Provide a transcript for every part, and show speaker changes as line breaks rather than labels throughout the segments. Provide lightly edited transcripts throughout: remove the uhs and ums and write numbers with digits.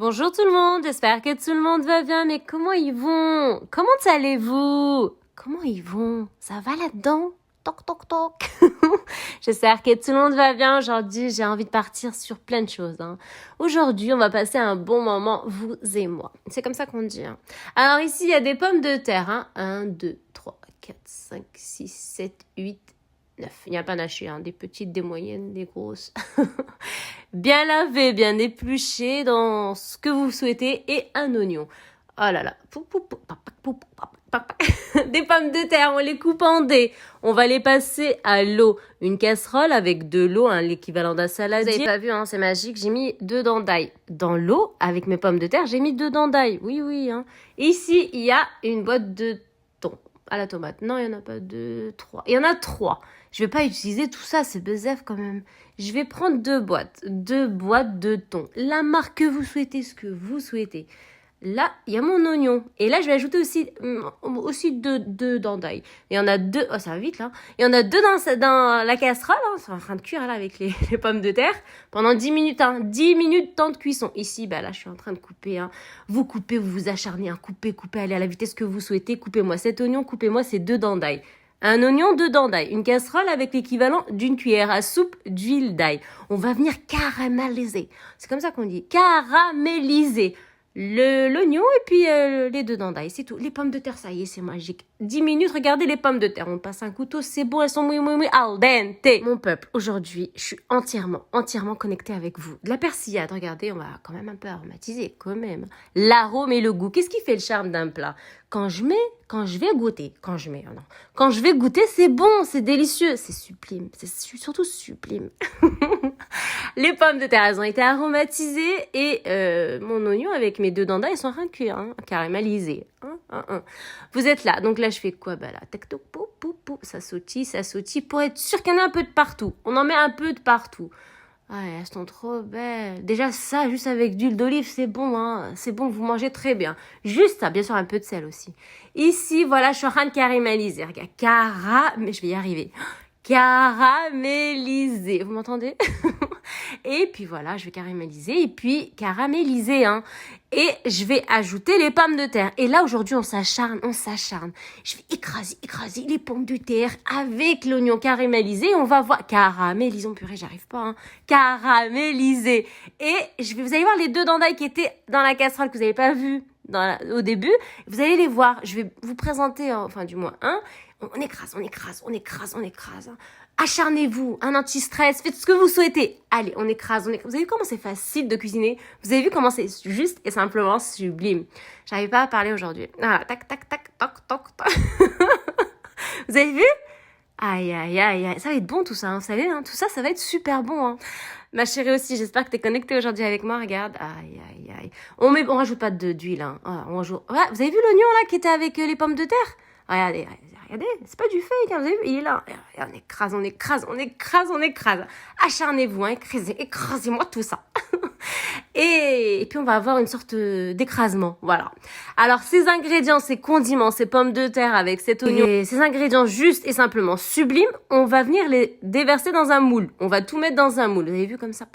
Bonjour tout le monde, j'espère que tout le monde va bien, mais comment ils vont? Comment allez-vous? Comment ils vont? Ça va là-dedans? Toc toc toc. J'espère que tout le monde va bien. Aujourd'hui, j'ai envie de partir sur plein de choses. Aujourd'hui, on va passer un bon moment, vous et moi. C'est comme ça qu'on dit. Alors ici, il y a des pommes de terre. 1, 2, 3, 4, 5, 6, 7, 8, 9. Il n'y a pas d'acheter, des petites, des moyennes, des grosses. Bien lavé, bien épluché dans ce que vous souhaitez et un oignon. Oh là là. Des pommes de terre, on les coupe en dés. On va les passer à l'eau. Une casserole avec de l'eau, l'équivalent d'un saladier. Vous avez pas vu, c'est magique. J'ai mis 2 dents d'ail. Dans l'eau, avec mes pommes de terre, j'ai mis 2 dents d'ail. Oui. Ici, il y a une boîte de thon à la tomate. Non, il n'y en a pas 2, 3. Il y en a 3. Je vais pas utiliser tout ça, c'est bezef quand même. Je vais prendre 2 boîtes de thon. La marque que vous souhaitez, ce que vous souhaitez. Là, il y a mon oignon. Et là, je vais ajouter aussi deux dents d'ail. Il y en a 2. Oh, ça va vite, là. Il y en a 2 dans la casserole. C'est en train de cuire, là, avec les pommes de terre. Pendant 10 minutes, 10 minutes, temps de cuisson. Ici, là, je suis en train de couper, Vous coupez, vous vous acharnez, Coupez, allez à la vitesse que vous souhaitez. Coupez-moi cet oignon, coupez-moi ces 2 dents d'ail. Un oignon, 2 dents d'ail. Une casserole avec l'équivalent d'une cuillère à soupe d'huile d'ail. On va venir caraméliser. C'est comme ça qu'on dit. Caraméliser. L'oignon et puis les 2 dents d'ail, c'est tout. Les pommes de terre, ça y est, c'est magique. 10 minutes, regardez les pommes de terre. On passe un couteau, c'est bon, elles sont muy al dente. Mon peuple, aujourd'hui, je suis entièrement connectée avec vous. De la persillade, regardez, on va quand même un peu aromatiser, quand même. L'arôme et le goût. Qu'est-ce qui fait le charme d'un plat? Quand je vais goûter, c'est bon, c'est délicieux, c'est sublime, c'est surtout sublime. Les pommes de terre, elles ont été aromatisées et mon oignon avec mes 2 dents d'ail, ils sont en train de cuire, caramélisés. Vous êtes là, donc là je fais quoi? Là, tac, toc, pou, ça sautille pour être sûr qu'il y en a un peu de partout. On en met un peu de partout. Ouais, elles sont trop belles. Déjà ça, juste avec d'huile d'olive, c'est bon, c'est bon, vous mangez très bien. Juste ça, bien sûr un peu de sel aussi. Ici, voilà, je suis en train de caraméliser. Regarde, mais je vais y arriver. Caraméliser, vous m'entendez? Et puis voilà, je vais caraméliser et puis caraméliser, Et je vais ajouter les pommes de terre. Et là, aujourd'hui, on s'acharne. Je vais écraser les pommes de terre avec l'oignon caramélisé. On va voir. Caramélisons, purée, j'arrive pas, Caraméliser. Et vous allez voir les 2 dents d'ail qui étaient dans la casserole que vous n'avez pas vu au début. Vous allez les voir. Je vais vous présenter, enfin, du moins, On écrase. Acharnez-vous, un anti-stress, faites ce que vous souhaitez. Allez, on écrase. Vous avez vu comment c'est facile de cuisiner? Vous avez vu comment c'est juste et simplement sublime? J'arrive pas à parler aujourd'hui. Tac, toc. Vous avez vu? Aïe. Ça va être bon tout ça, vous savez, tout ça, ça va être super bon, Ma chérie aussi, j'espère que t'es connectée aujourd'hui avec moi, regarde. Aïe. On rajoute pas d'huile, on rajoute... Ouais, vous avez vu l'oignon, là, qui était avec les pommes de terre? Regardez, c'est pas du fake, vous avez vu, il est là. On écrase. Acharnez-vous, écrasez-moi tout ça. Et puis on va avoir une sorte d'écrasement, voilà. Alors ces ingrédients, ces condiments, ces pommes de terre avec cet oignon, et ces ingrédients juste et simplement sublimes, on va venir les déverser dans un moule. On va tout mettre dans un moule. Vous avez vu comme ça,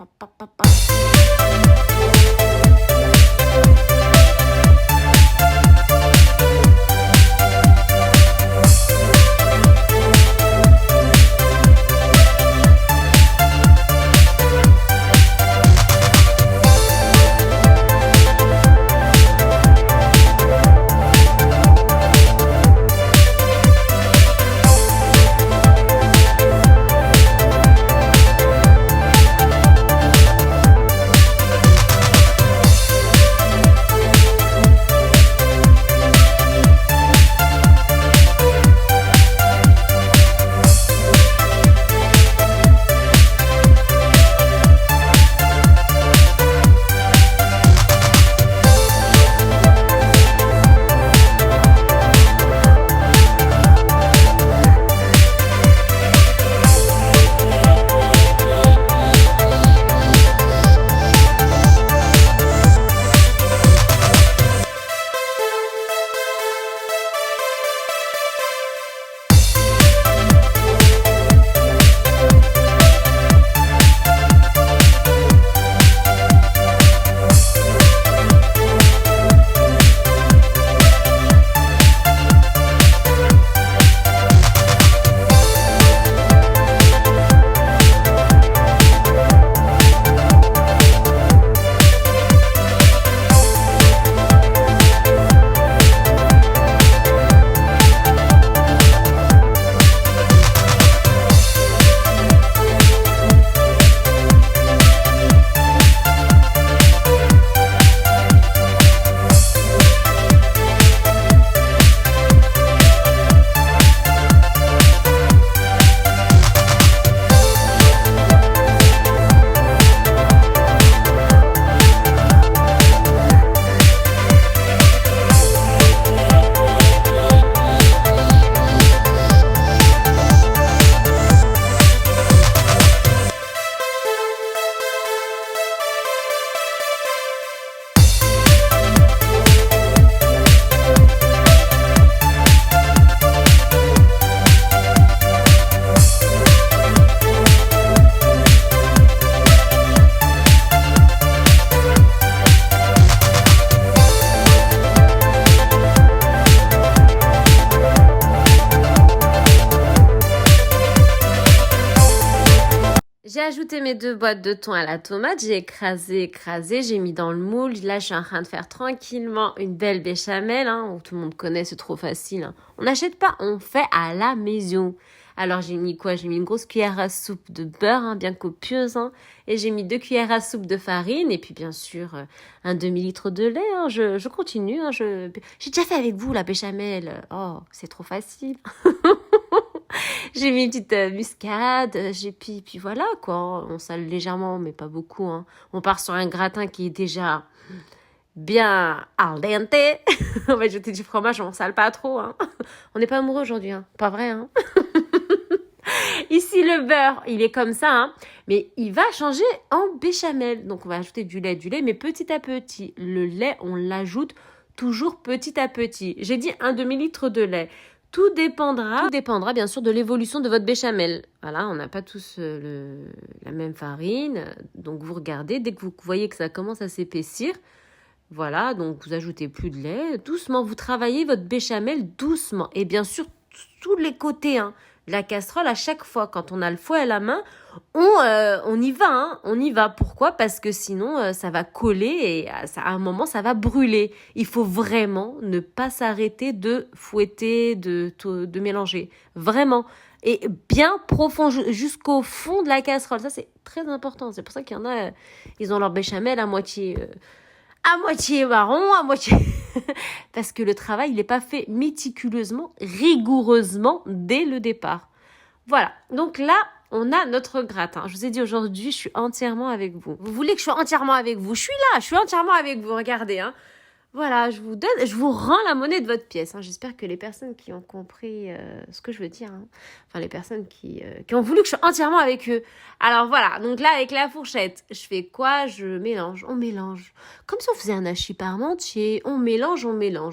monté mes 2 boîtes de thon à la tomate, j'ai écrasé, j'ai mis dans le moule. Là, je suis en train de faire tranquillement une belle béchamel, hein, où tout le monde connaît, c'est trop facile. Hein. On n'achète pas, on fait à la maison. Alors, j'ai mis quoi? J'ai mis une grosse cuillère à soupe de beurre, hein, bien copieuse, hein, et j'ai mis 2 cuillères à soupe de farine, et puis bien sûr, un demi-litre de lait. Hein. Je continue, hein, j'ai déjà fait avec vous la béchamel. Oh, c'est trop facile. J'ai mis une petite muscade, puis voilà quoi, on sale légèrement mais pas beaucoup. Hein. On part sur un gratin qui est déjà bien al dente. On va ajouter du fromage, on sale pas trop. Hein. On n'est pas amoureux aujourd'hui, hein. Pas vrai. Hein. Ici le beurre, il est comme ça, hein. Mais il va changer en béchamel. Donc on va ajouter du lait, mais petit à petit. Le lait, on l'ajoute toujours petit à petit. J'ai dit un demi-litre de lait. Tout dépendra bien sûr de l'évolution de votre béchamel. Voilà, on n'a pas tous la même farine. Donc vous regardez, dès que vous voyez que ça commence à s'épaissir, voilà, donc vous ajoutez plus de lait. Doucement, vous travaillez votre béchamel doucement. Et bien sûr, tous les côtés, hein, de la casserole, à chaque fois, quand on a le fouet à la main, on y va, hein, on y va. Pourquoi? Parce que sinon, ça va coller et à un moment, ça va brûler. Il faut vraiment ne pas s'arrêter de fouetter, de mélanger. Vraiment. Et bien profond, jusqu'au fond de la casserole. Ça, c'est très important. C'est pour ça qu'il y en a, ils ont leur béchamel à moitié marron, à moitié... Parce que le travail, il n'est pas fait méticuleusement, rigoureusement, dès le départ. Voilà. Donc là, on a notre gratin. Je vous ai dit aujourd'hui, je suis entièrement avec vous. Vous voulez que je sois entièrement avec vous? Je suis là, je suis entièrement avec vous. Regardez, hein. Voilà, je vous rends la monnaie de votre pièce. Hein. J'espère que les personnes qui ont compris ce que je veux dire, hein, enfin les personnes qui ont voulu que je sois entièrement avec eux. Alors voilà, donc là avec la fourchette, je fais quoi? Je mélange, on mélange. Comme si on faisait un hachis parmentier, on mélange,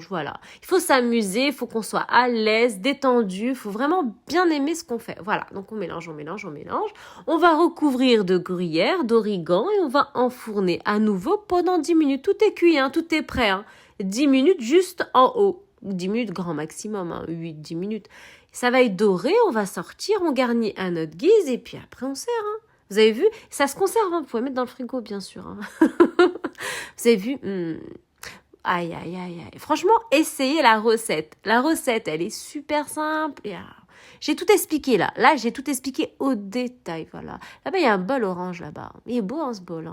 voilà. Il faut s'amuser, il faut qu'on soit à l'aise, détendu, il faut vraiment bien aimer ce qu'on fait. Voilà, donc on mélange. On va recouvrir de gruyère, d'origan et on va enfourner à nouveau pendant 10 minutes. Tout est cuit, hein, tout est prêt, hein. 10 minutes juste en haut. 10 minutes grand maximum, hein, 8-10 minutes. Ça va être doré, on va sortir, on garnit à notre guise et puis après on sert. Hein. Vous avez vu? Ça se conserve, hein. Vous pouvez mettre dans le frigo bien sûr. Hein. Vous avez vu? Aïe. Franchement, essayez la recette. La recette, elle est super simple. Et, j'ai tout expliqué là. Là, j'ai tout expliqué au détail. Voilà. Là-bas, il y a un bol orange là-bas. Il est beau, hein, ce bol. Hein.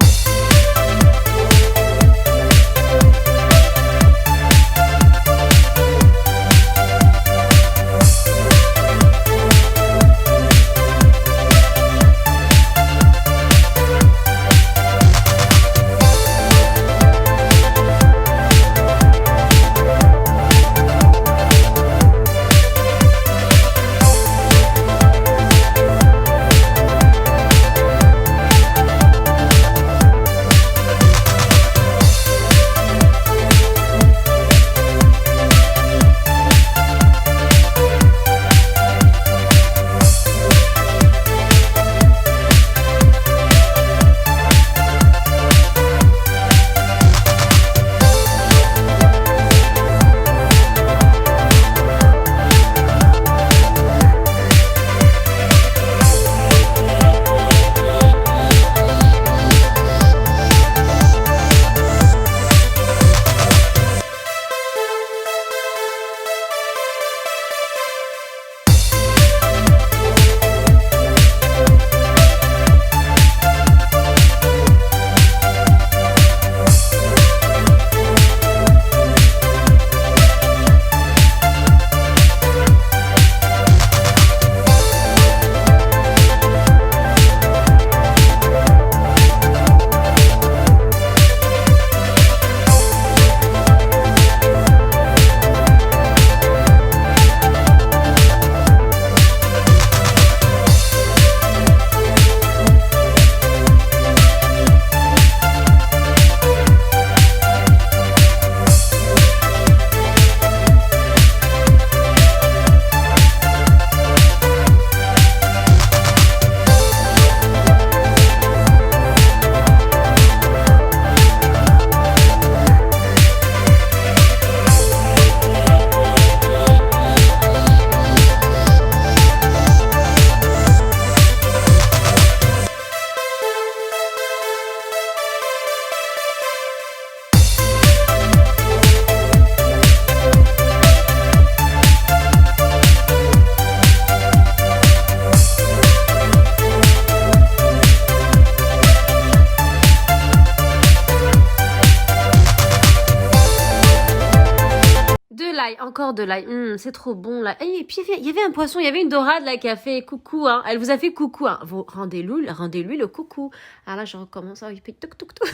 l'ail, encore de l'ail. C'est trop bon là. Et puis il y avait un poisson, il y avait une dorade là qui a fait coucou. Hein. Elle vous a fait coucou. Hein. Vous rendez-lui le coucou. Alors là, je recommence. Il fait toc toc toc.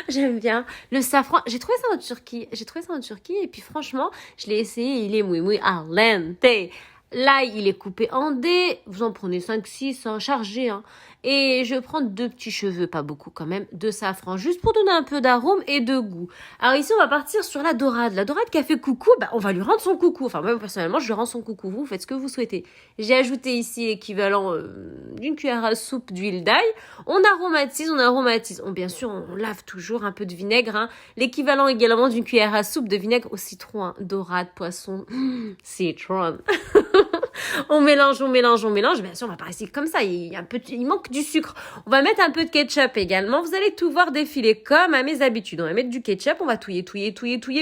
J'aime bien le safran. J'ai trouvé ça en Turquie. Et puis franchement, je l'ai essayé. Il est muy al dente. L'ail, il est coupé en dés. Vous en prenez 5-6, hein, chargé. Hein. Et je vais prendre 2 petits cheveux, pas beaucoup quand même, de safran, juste pour donner un peu d'arôme et de goût. Alors ici, on va partir sur la dorade. La dorade qui a fait coucou, on va lui rendre son coucou. Enfin, moi, personnellement, je lui rends son coucou. Vous faites ce que vous souhaitez. J'ai ajouté ici l'équivalent d'une cuillère à soupe d'huile d'ail. On aromatise. Bien sûr, on lave toujours un peu de vinaigre. Hein. L'équivalent également d'une cuillère à soupe de vinaigre au citron. Hein. Dorade, poisson, citron. On mélange. Bien sûr, on va pas rester comme ça. Il manque du sucre. On va mettre un peu de ketchup également. Vous allez tout voir défiler comme à mes habitudes. On va mettre du ketchup. On va touiller,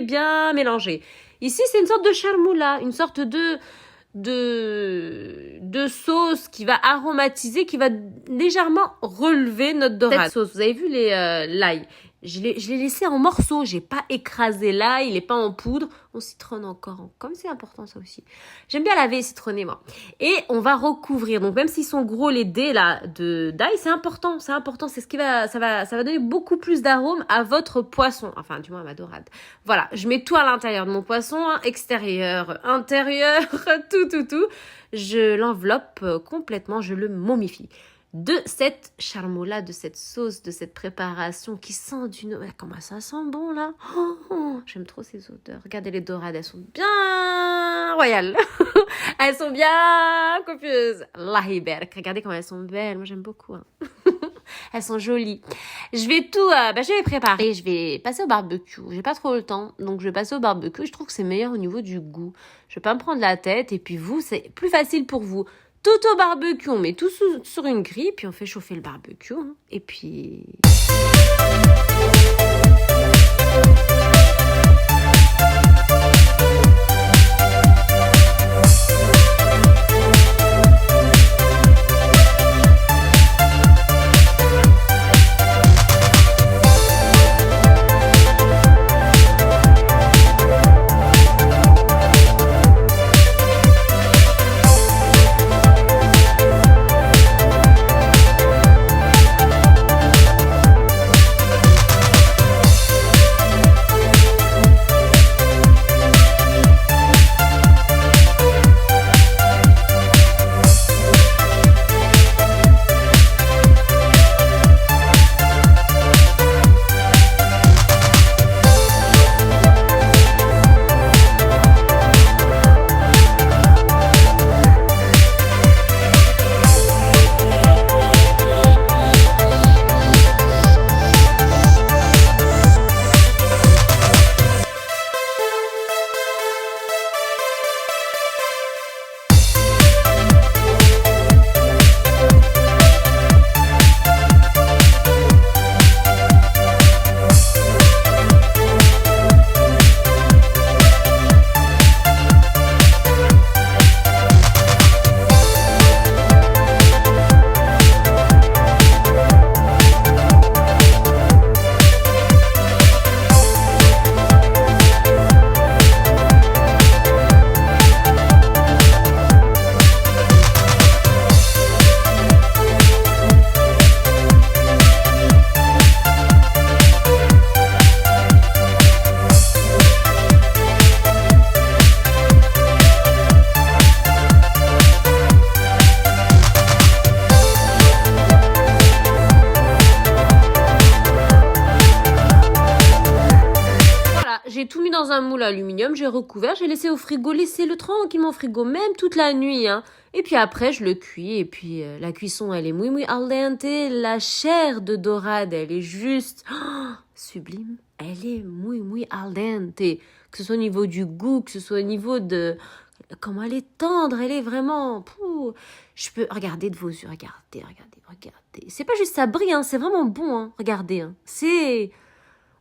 bien mélanger. Ici, c'est une sorte de charmoula, une sorte de sauce qui va aromatiser, qui va légèrement relever notre dorade. Cette sauce, vous avez vu l'ail. Je l'ai laissé en morceaux, j'ai pas écrasé l'ail, il est pas en poudre. On citronne encore, comme c'est important ça aussi. J'aime bien laver et citronner moi. Et on va recouvrir, donc même s'ils sont gros les dés là d'ail, c'est important, c'est ce qui va, ça va donner beaucoup plus d'arôme à votre poisson, enfin du moins à ma dorade. Voilà, je mets tout à l'intérieur de mon poisson, hein, extérieur, intérieur, tout. Je l'enveloppe complètement, je le momifie. De cette charmoula, de cette sauce, de cette préparation qui sent d'une... Comment ça sent bon là. J'aime trop ces odeurs. Regardez les dorades, elles sont bien royales. Elles sont bien copieuses. Lahiberk. Regardez comment elles sont belles. Moi j'aime beaucoup. Hein. Elles sont jolies. Je vais je vais préparer. Je vais passer au barbecue. J'ai pas trop le temps, donc je vais passer au barbecue. Je trouve que c'est meilleur au niveau du goût. Je vais pas me prendre la tête. Et puis vous, c'est plus facile pour vous. Tout au barbecue, on met tout sur une grille, puis on fait chauffer le barbecue. Hein, et puis... J'ai tout mis dans un moule aluminium, j'ai recouvert, j'ai laissé au frigo, laissez-le tranquillement au frigo, même toute la nuit. Hein. Et puis après, je le cuis. Et puis la cuisson, elle est muy al dente. La chair de dorade, elle est juste sublime. Elle est muy al dente. Que ce soit au niveau du goût, que ce soit au niveau de... Comment elle est tendre, elle est vraiment... Je peux... Regardez de vos yeux, regardez. C'est pas juste ça brille, hein, c'est vraiment bon. Hein. Regardez, hein. C'est...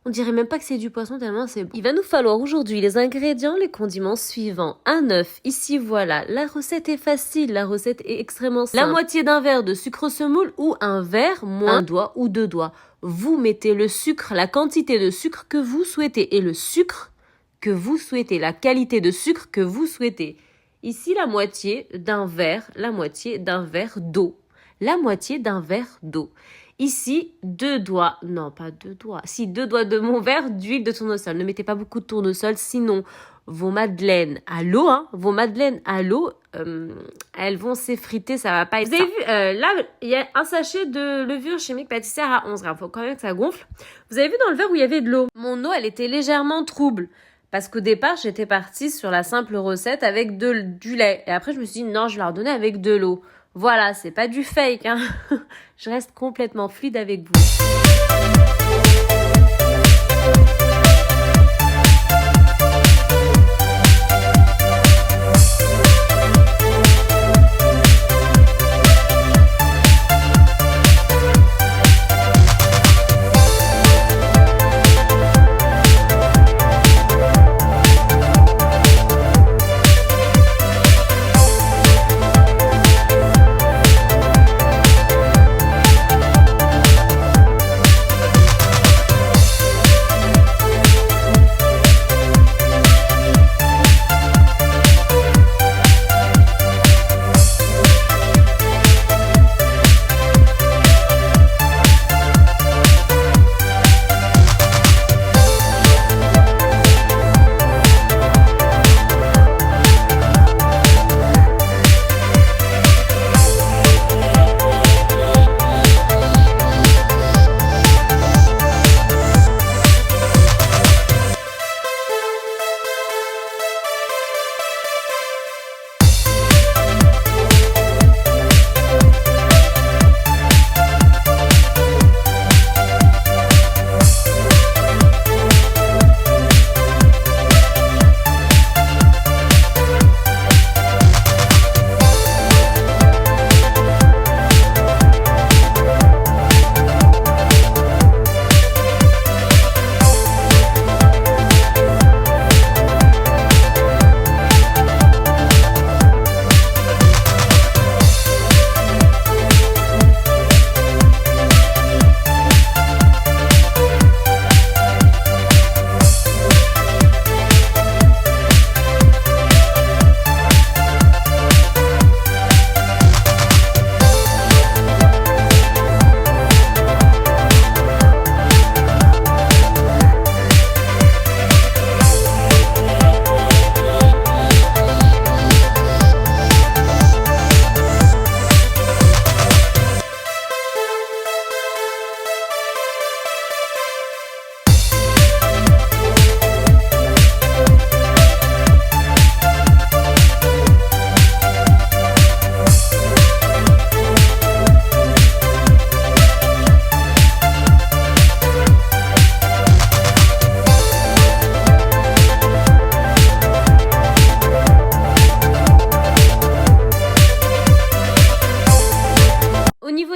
On dirait même pas que c'est du poisson tellement c'est bon. Il va nous falloir aujourd'hui les ingrédients, les condiments suivants. Un œuf, ici voilà. La recette est facile, la recette est extrêmement simple. La moitié d'un verre de sucre semoule ou un verre moins un doigt ou 2 doigts. Vous mettez le sucre, la quantité de sucre que vous souhaitez. Et le sucre, que vous souhaitez, la qualité de sucre que vous souhaitez. Ici, la moitié d'un verre d'eau. La moitié d'un verre d'eau. Ici, 2 doigts, non pas 2 doigts, si 2 doigts de mon verre d'huile de tournesol. Ne mettez pas beaucoup de tournesol, sinon vos madeleines à l'eau, elles vont s'effriter, ça va pas être. Vous avez vu, là, il y a un sachet de levure chimique pâtissière à 11 grammes. Faut quand même que ça gonfle. Vous avez vu dans le verre où il y avait de l'eau. Mon eau, elle était légèrement trouble. Parce qu'au départ, j'étais partie sur la simple recette avec du lait. Et après, je me suis dit, non, je vais la redonner avec de l'eau. Voilà, c'est pas du fake, hein. Je reste complètement fluide avec vous.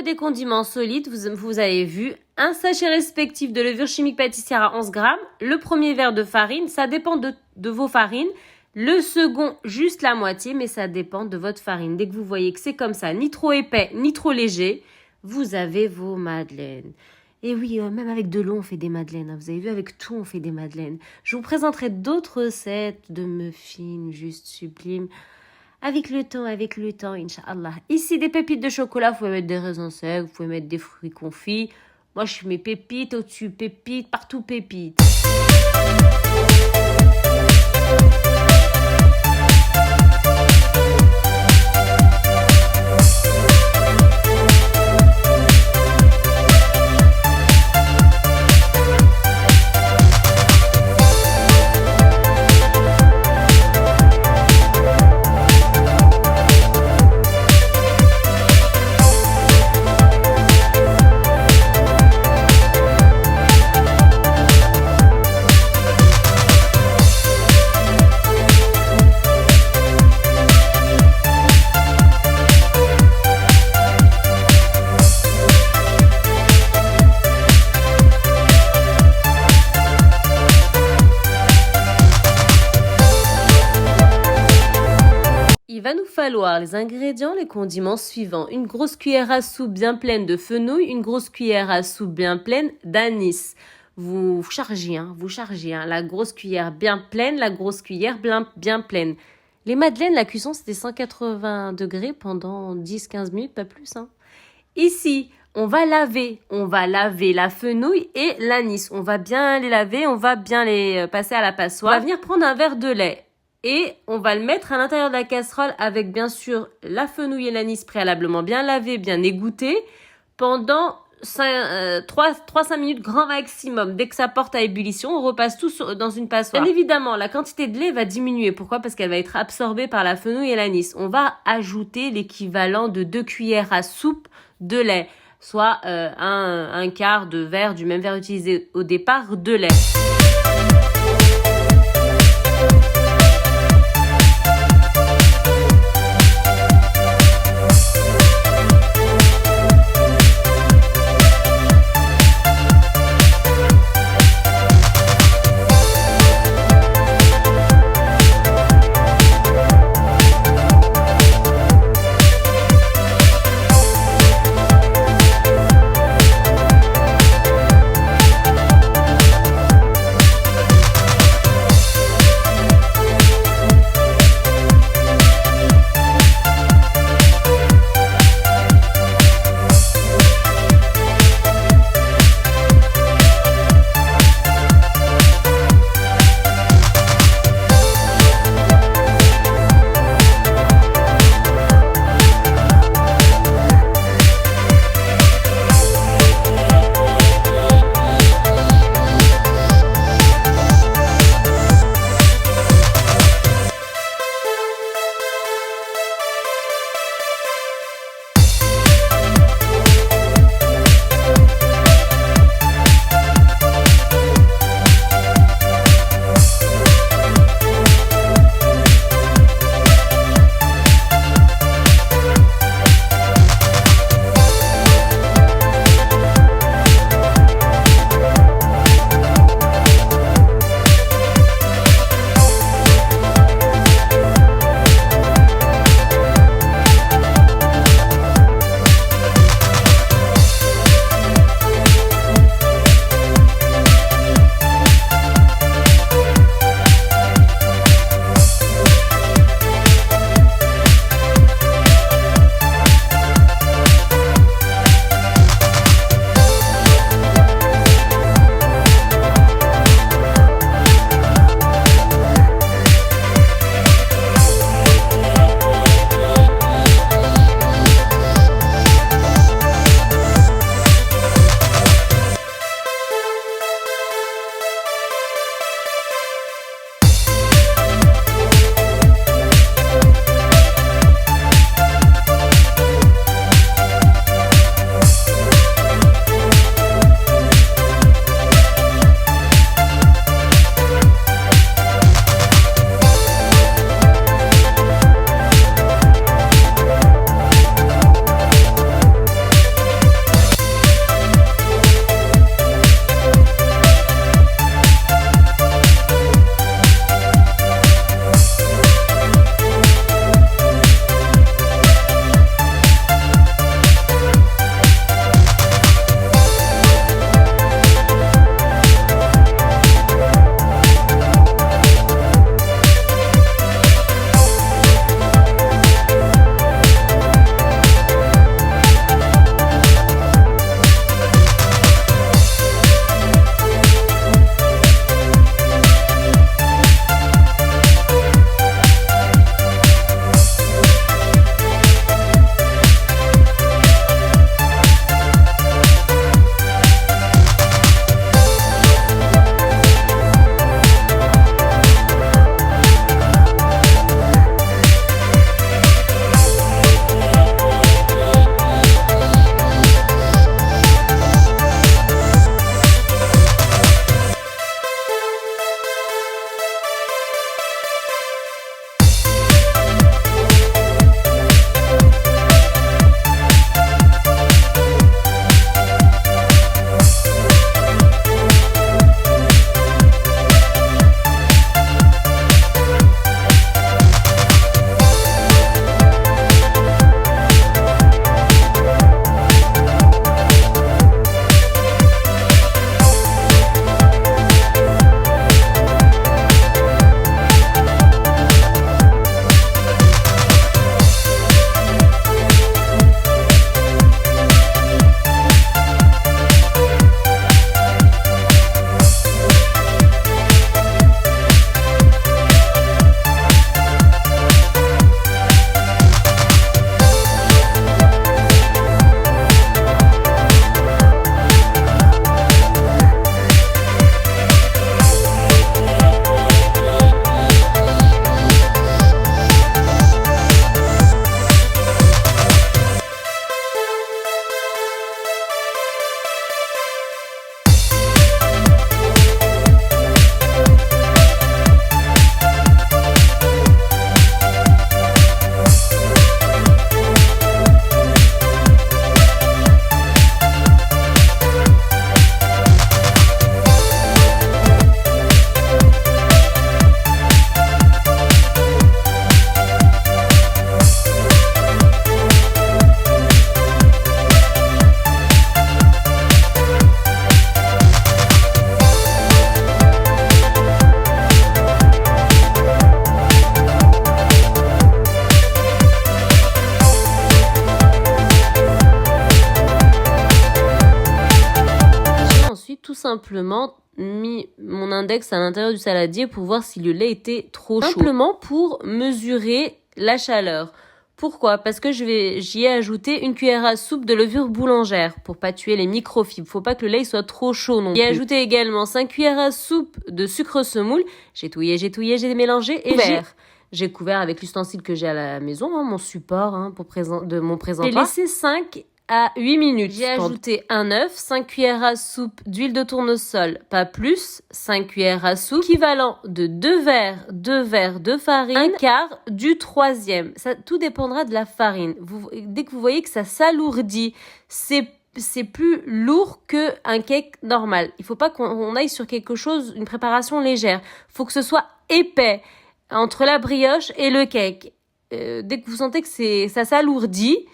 Des condiments solides, vous avez vu, un sachet respectif de levure chimique pâtissière à 11 grammes, le premier verre de farine, ça dépend de vos farines, le second juste la moitié, mais ça dépend de votre farine. Dès que vous voyez que c'est comme ça, ni trop épais, ni trop léger, vous avez vos madeleines. Et oui, même avec de l'eau, on fait des madeleines. Vous avez vu, avec tout, on fait des madeleines. Je vous présenterai d'autres recettes de muffins juste sublimes. Avec le temps, Inch'Allah. Ici, des pépites de chocolat, vous pouvez mettre des raisins secs, vous pouvez mettre des fruits confits. Moi, je mets pépites, au-dessus pépites, partout pépites. Il va nous falloir les ingrédients, les condiments suivants. Une grosse cuillère à soupe bien pleine de fenouil, une grosse cuillère à soupe bien pleine d'anis. vous chargez, la grosse cuillère bien pleine, la grosse cuillère bien pleine. Les madeleines, la cuisson, c'était 180 degrés pendant 10-15 minutes, pas plus. Ici, on va laver la fenouil et l'anis. On va bien les laver, on va bien les passer à la passoire. On va venir prendre un verre de lait et on va le mettre à l'intérieur de la casserole avec bien sûr la fenouil et l'anis préalablement bien lavés, bien égouttés pendant 3-5 minutes grand maximum. Dès que ça porte à ébullition, on repasse tout dans une passoire. Bien évidemment, la quantité de lait va diminuer. Pourquoi? Parce qu'elle va être absorbée par la fenouil et l'anis. On va ajouter l'équivalent de 2 cuillères à soupe de lait, soit un quart de verre du même verre utilisé au départ de lait. simplement mis mon index à l'intérieur du saladier pour voir si le lait était trop chaud. Simplement pour mesurer la chaleur. Pourquoi? Parce que j'y ai ajouté une cuillère à soupe de levure boulangère pour pas tuer les microfibres. Faut pas que le lait soit trop chaud non plus. J'ai ajouté également 5 cuillères à soupe de sucre semoule. J'ai touillé, j'ai mélangé et j'ai couvert avec l'ustensile que j'ai à la maison, mon support de mon présentoir. J'ai laissé 5 à 8 minutes. J'ai ajouté un œuf, 5 cuillères à soupe d'huile de tournesol, pas plus, 5 cuillères à soupe, équivalent de 2 verres de farine, un quart du troisième. Ça, tout dépendra de la farine. Dès que vous voyez que ça s'alourdit, c'est plus lourd qu'un cake normal. Il faut pas qu'on aille sur quelque chose, une préparation légère. Faut que ce soit épais entre la brioche et le cake. Dès que vous sentez que ça s'alourdit,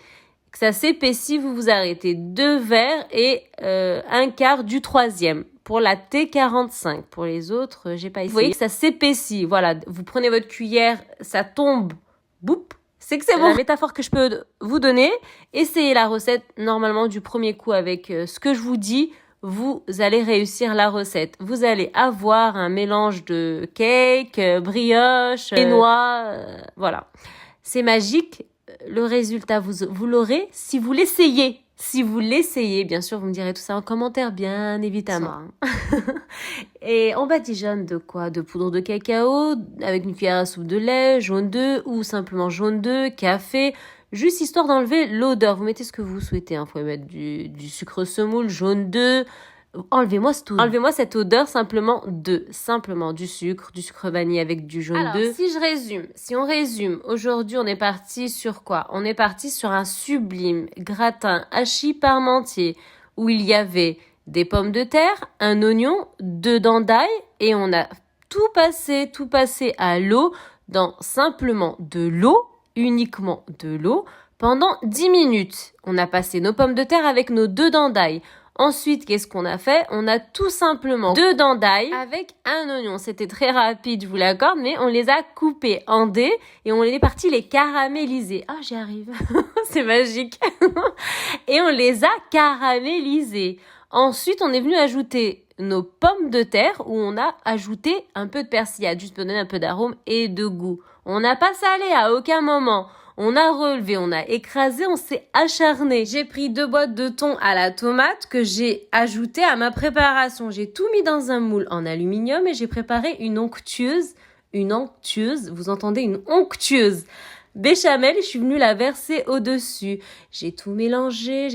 que ça s'épaissit, vous vous arrêtez. 2 verres et un quart du troisième. Pour la T45. Pour les autres, j'ai pas essayé. Vous voyez que ça s'épaissit. Voilà, vous prenez votre cuillère, ça tombe. Boum. C'est que c'est bon. La métaphore que je peux vous donner, essayez la recette normalement du premier coup avec ce que je vous dis. Vous allez réussir la recette. Vous allez avoir un mélange de cake, brioche, et noix. Voilà. C'est magique. Le résultat, vous l'aurez si vous l'essayez. Si vous l'essayez, bien sûr, vous me direz tout ça en commentaire, bien évidemment. Et on badigeonne de quoi? De poudre de cacao, avec une cuillère à soupe de lait, jaune d'œuf ou simplement jaune d'œuf, café, juste histoire d'enlever l'odeur. Vous mettez ce que vous souhaitez, Vous pouvez mettre du sucre semoule, jaune d'œuf. Enlevez-moi cette odeur simplement du sucre vanille avec du jaune d'œuf. Si on résume, aujourd'hui on est parti sur quoi? On est parti sur un sublime gratin hachis parmentier où il y avait des pommes de terre, un oignon, 2 dents d'ail et on a tout passé à l'eau dans simplement de l'eau, uniquement de l'eau, pendant 10 minutes. On a passé nos pommes de terre avec nos 2 dents d'ail. Ensuite, qu'est-ce qu'on a fait? On a tout simplement 2 dents d'ail avec un oignon. C'était très rapide, je vous l'accorde, mais on les a coupés en dés et on est parti les caraméliser. Ah, j'y arrive. C'est magique. Et on les a caramélisés. Ensuite, on est venu ajouter nos pommes de terre où on a ajouté un peu de persillade, juste pour donner un peu d'arôme et de goût. On n'a pas salé à aucun moment. On a relevé, on a écrasé, on s'est acharné. J'ai pris 2 boîtes de thon à la tomate que j'ai ajouté à ma préparation. J'ai tout mis dans un moule en aluminium et j'ai préparé une onctueuse, vous entendez, une onctueuse béchamel. Je suis venue la verser au-dessus. J'ai tout mélangé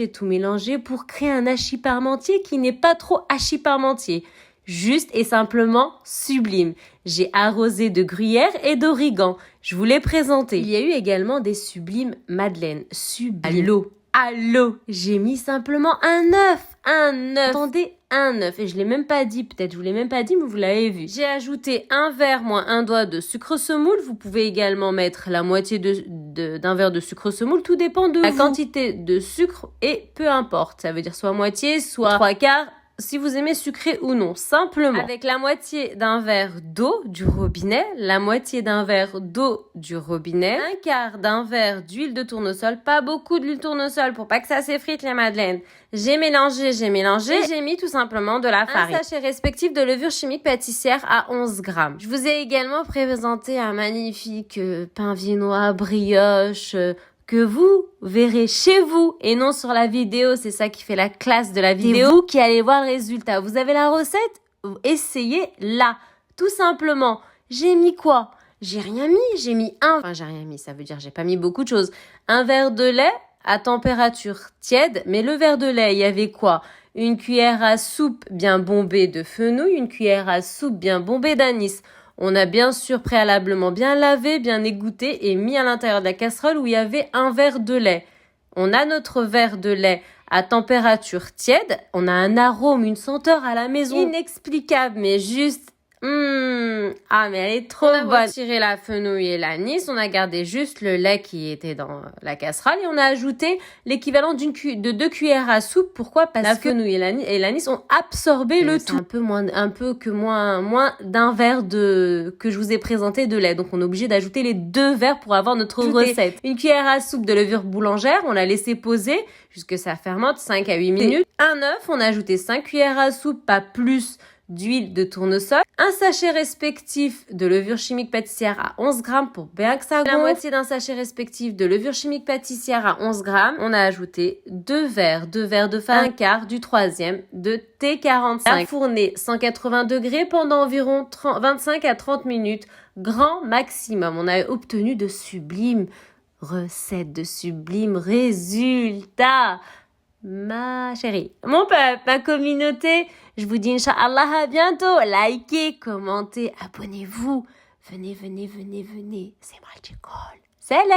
pour créer un hachis parmentier qui n'est pas trop hachis parmentier. Juste et simplement sublime. J'ai arrosé de gruyère et d'origan. Je vous l'ai présenté. Il y a eu également des sublimes madeleines. Sublimes. À l'eau. J'ai mis simplement un œuf. Attendez, un œuf. Et je l'ai même pas dit, peut-être. Je vous l'ai même pas dit, mais vous l'avez vu. J'ai ajouté un verre moins un doigt de sucre semoule. Vous pouvez également mettre la moitié d'un verre de sucre semoule. Tout dépend de la quantité de sucre et peu importe. Ça veut dire soit moitié, soit 3/4. Si vous aimez sucré ou non, simplement avec la moitié d'un verre d'eau du robinet, la moitié d'un verre d'eau du robinet, un quart d'un verre d'huile de tournesol, pas beaucoup d'huile de tournesol pour pas que ça s'effrite les madeleines. J'ai mélangé et j'ai mis tout simplement de la farine. Un sachet respectif de levure chimique pâtissière à 11 grammes. Je vous ai également présenté un magnifique pain viennois, brioche, que vous verrez chez vous et non sur la vidéo. C'est ça qui fait la classe de la vidéo. C'est vous qui allez voir le résultat. Vous avez la recette? Essayez-la. Tout simplement. J'ai mis quoi? J'ai rien mis. J'ai mis j'ai rien mis. Ça veut dire j'ai pas mis beaucoup de choses. Un verre de lait à température tiède. Mais le verre de lait, il y avait quoi? Une cuillère à soupe bien bombée de fenouil. Une cuillère à soupe bien bombée d'anis. On a bien sûr préalablement bien lavé, bien égoutté et mis à l'intérieur de la casserole où il y avait un verre de lait. On a notre verre de lait à température tiède. On a un arôme, une senteur à la maison inexplicable, mais juste Ah, mais elle est trop bonne. On a retiré la fenouil et l'anis. On a gardé juste le lait qui était dans la casserole et on a ajouté l'équivalent de 2 cuillères à soupe. Pourquoi? Parce que la fenouil et l'anis ont absorbé le tout. Un peu moins d'un verre que je vous ai présenté de lait. Donc, on est obligé d'ajouter les 2 verres pour avoir notre recette. Une cuillère à soupe de levure boulangère. On l'a laissé poser jusque ça fermente 5 à 8 minutes. Un œuf. On a ajouté 5 cuillères à soupe, pas plus, d'huile de tournesol, un sachet respectif de levure chimique pâtissière à 11 grammes pour bien que ça gonfle, la moitié d'un sachet respectif de levure chimique pâtissière à 11 grammes. On a ajouté 2 verres de farine, un quart du troisième de T45. Fourner 180 degrés pendant environ 25 à 30 minutes, grand maximum. On a obtenu de sublimes recettes, de sublimes résultats. Ma chérie, mon peuple, ma communauté, je vous dis Inch'Allah à bientôt. Likez, commentez, abonnez-vous. Venez, c'est moi le Salam.